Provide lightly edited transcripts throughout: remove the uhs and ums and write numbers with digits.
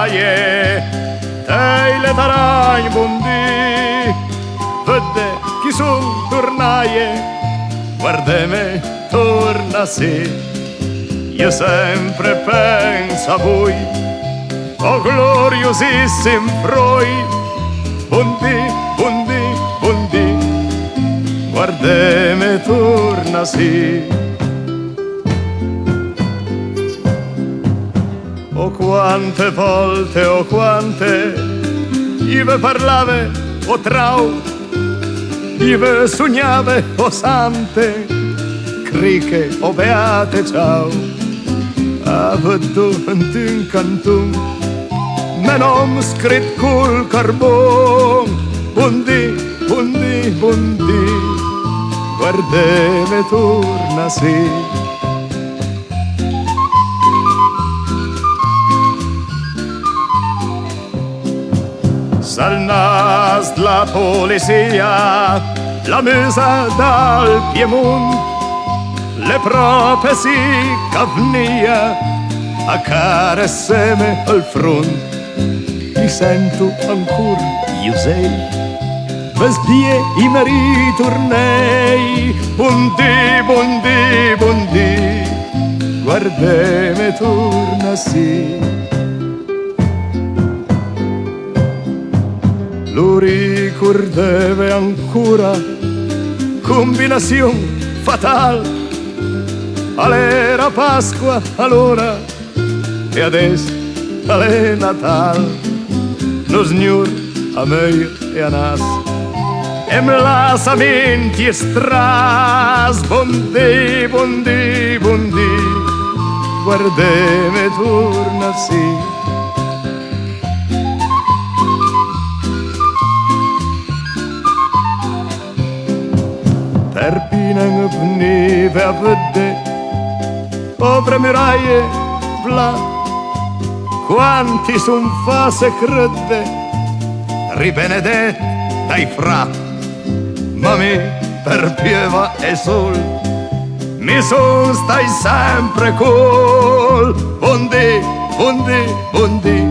graie, e le taragne buondì, vede chi son tornaie, guarda me, torna sì, io sempre penso a voi, oh gloriosissimi froi, buondì, buondì, buondì, guarda me, torna sì. O quante volte, o quante, io vi parlave, o trau, io vi sognave, o sante, criche, o beate, ciao. A vedo in cantun, me nom scrit col carbon, buondì, buondì, buondì, guardeme torna sì. Sal nas la polizia, la musa dal Piemont, le profezie cavnia a caresseme al front. Ti sento ancora, io sei, vesbie i mari tornei, buondì, buondì, buondì, guardeme torna sì. Lo ricordeve ancora, combinazione fatale, all'era Pasqua allora e adesso all'è Natale. Lo signor a me e a nas e me la samenti e stras, buondì, buondì, buondì, guardeme torna sì. Terpinen vnive a vedere, povere muraille, vla, quanti son fase crede, ribenedette dai fra, ma me per pieva e sol, mi son stai sempre col, buondì, buondì, buondì,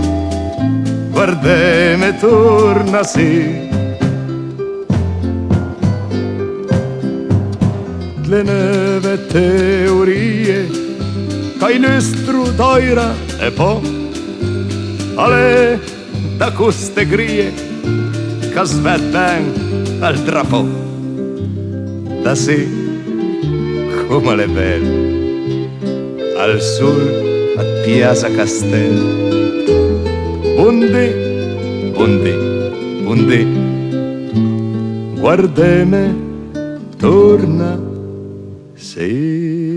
guardeme torna sì. Le neve teorie che il nostro d'oira e po' alle da queste grie che svetten al drapo da sì come le belle al sul a Piazza Castello buondì, buondì, buondì, guardeme torna sì.